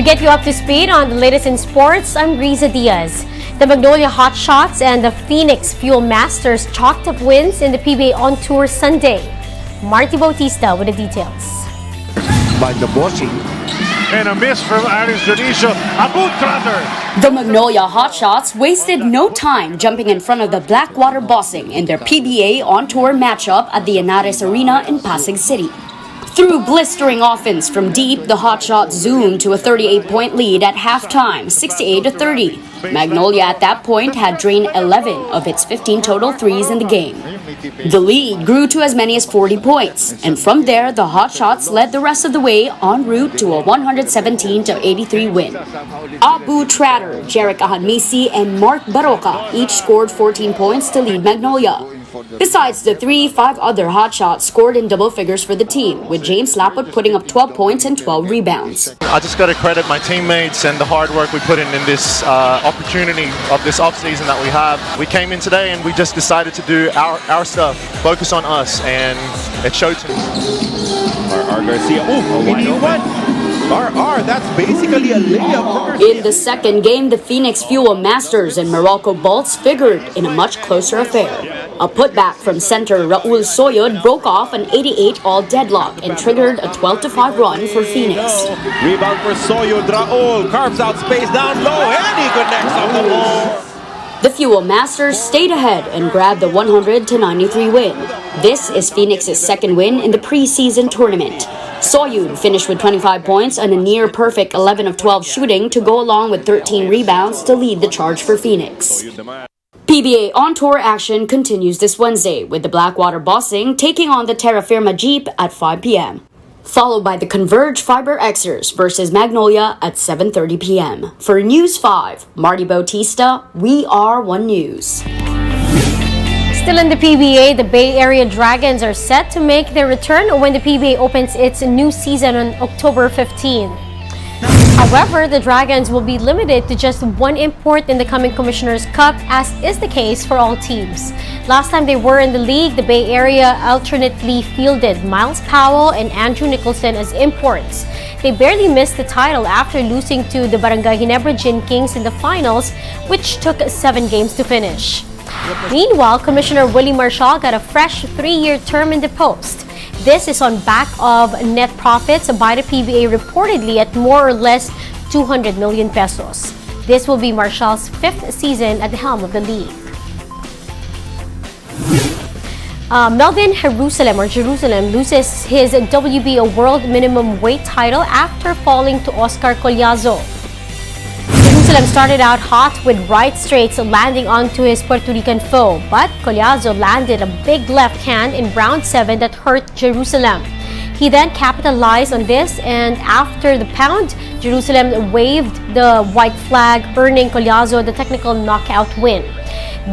get you up to speed on the latest in sports, I'm Riza Diaz. The Magnolia Hotshots and the Phoenix Fuel Masters chalked up wins in the PBA On Tour Sunday. Marty Bautista with the details. By the bossing. And a miss from Aris Dionisio. Abu Trotter. The Magnolia Hotshots wasted no time jumping in front of the Blackwater Bossing in their PBA On Tour matchup at the Henares Arena in Pasig City. Through blistering offense from deep, the Hotshots zoomed to a 38-point lead at halftime, 68-30. Magnolia at that point had drained 11 of its 15 total threes in the game. The lead grew to as many as 40 points, and from there, the Hotshots led the rest of the way en route to a 117-83 win. Abu Trotter, Jerick Ahanmisi, and Mark Baroka each scored 14 points to lead Magnolia. Besides the three, 5 other Hotshots scored in double figures for the team, with James Laput putting up 12 points and 12 rebounds. I just got to credit my teammates and the hard work we put in this opportunity of this off-season that we have. We came in today and we just decided to do our stuff, focus on us, and it showed to me. RR Garcia, wide open. RR, that's basically a layup. In the second game, the Phoenix Fuel Masters and Morocco Bolts figured in a much closer affair. A putback from center Raul Soyod broke off an 88-all deadlock and triggered a 12-5 run for Phoenix. Rebound for Soyod. Raul carves out space down low and he connects on the ball. The Fuel Masters stayed ahead and grabbed the 100-93 win. This is Phoenix's second win in the preseason tournament. Soyud finished with 25 points and a near-perfect 11 of 12 shooting to go along with 13 rebounds to lead the charge for Phoenix. PBA On Tour action continues this Wednesday with the Blackwater Bossing taking on the Terra Firma Jeep at 5 p.m. followed by the Converge Fiber Xers versus Magnolia at 7:30 p.m. For News 5, Marty Bautista, We Are One News. Still in the PBA, the Bay Area Dragons are set to make their return when the PBA opens its new season on October 15. However, the Dragons will be limited to just one import in the coming Commissioner's Cup, as is the case for all teams. Last time they were in the league, the Bay Area alternately fielded Miles Powell and Andrew Nicholson as imports. They barely missed the title after losing to the Barangay Ginebra Gin Kings in the finals, which took 7 games to finish. Meanwhile, Commissioner Willie Marcial got a fresh 3-year term in the post. This is on back of net profits by the PBA reportedly at more or less 200 million pesos. This will be Marcial's 5th season at the helm of the league. Melvin Jerusalem loses his WBO World Minimum Weight title after falling to Oscar Collazo. Jerusalem started out hot with right straights landing onto his Puerto Rican foe, but Collazo landed a big left hand in round 7 that hurt Jerusalem. He then capitalized on this, and after the pound, Jerusalem waved the white flag, earning Collazo the technical knockout win.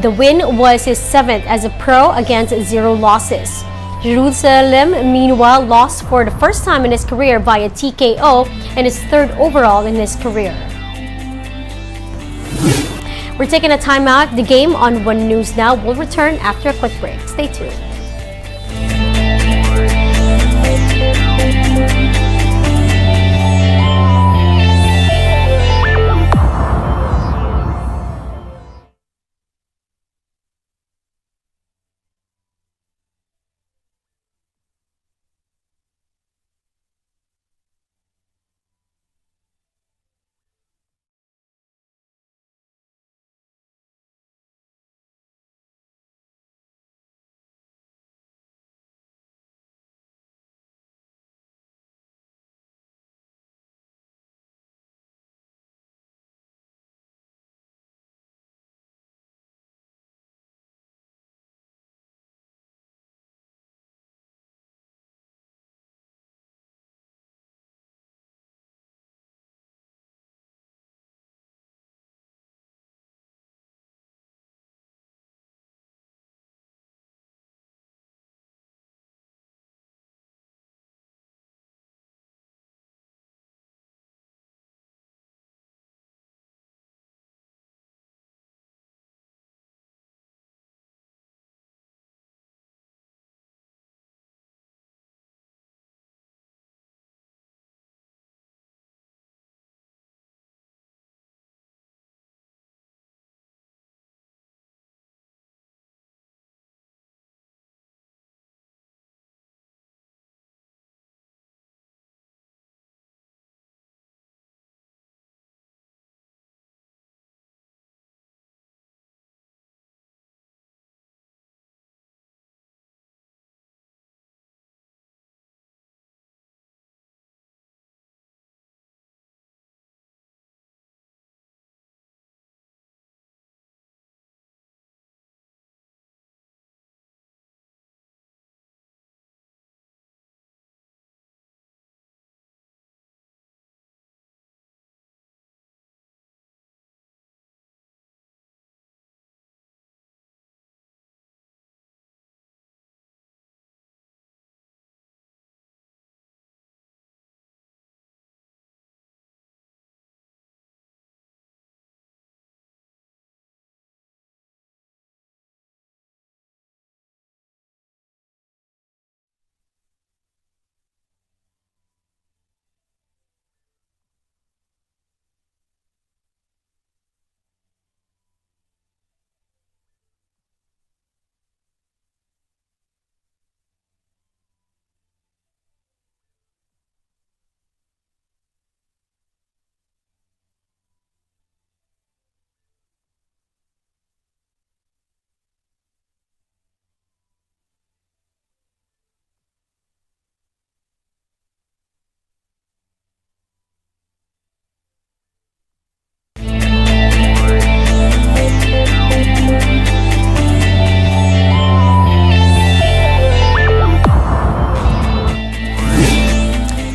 The win was his 7th as a pro against 0 losses. Jerusalem, meanwhile, lost for the first time in his career via TKO and his 3rd overall in his career. We're taking a timeout. The game on One News Now will return after a quick break. Stay tuned.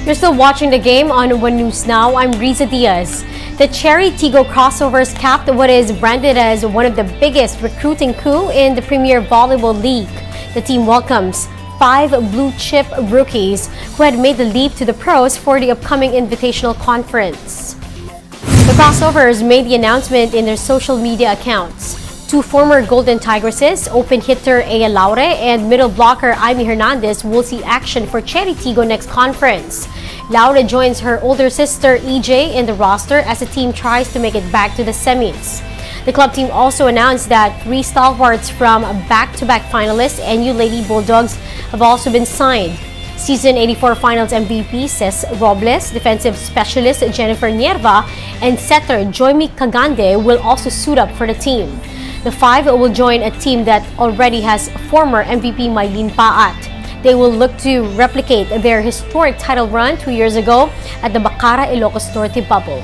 You're still watching the game on One News Now. I'm Riza Diaz. The Cherry Tigo Crossovers capped what is branded as one of the biggest recruiting coup in the Premier Volleyball League. The team welcomes 5 blue-chip rookies who had made the leap to the pros for the upcoming Invitational Conference. The Crossovers made the announcement in their social media accounts. 2 former Golden Tigresses, open hitter Aya Laure and middle blocker Amy Hernandez will see action for Cherry Tigo next conference. Laure joins her older sister EJ in the roster as the team tries to make it back to the semis. The club team also announced that 3 stalwarts from back-to-back finalists NU Lady Bulldogs have also been signed. Season 84 Finals MVP Ces Robles, defensive specialist Jennifer Nierva, and setter Joymi Kagande will also suit up for the team. The 5 will join a team that already has former MVP Mylene Paat. They will look to replicate their historic title run 2 years ago at the Bacara Ilocos Norte bubble.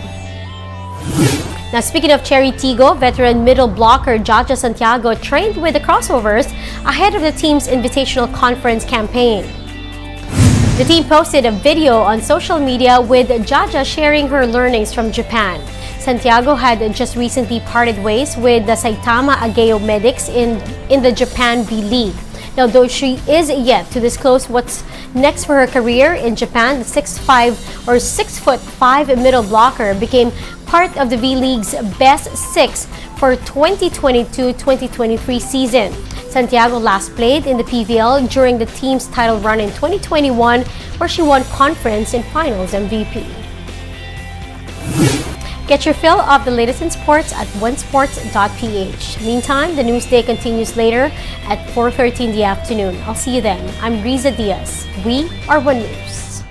Now, speaking of Cherry Tigo, veteran middle blocker Jaja Santiago trained with the Crossovers ahead of the team's Invitational Conference campaign. The team posted a video on social media with Jaja sharing her learnings from Japan. Santiago had just recently parted ways with the Saitama Ageo Medics in the Japan V-League. Now, though she is yet to disclose what's next for her career in Japan, the 6'5" middle blocker became part of the V-League's best 6 for 2022-2023 season. Santiago last played in the PVL during the team's title run in 2021, where she won conference and finals MVP. Get your fill of the latest in sports at onesports.ph. Meantime, the news day continues later at 4:30 in the afternoon. I'll see you then. I'm Riza Diaz. We are One News.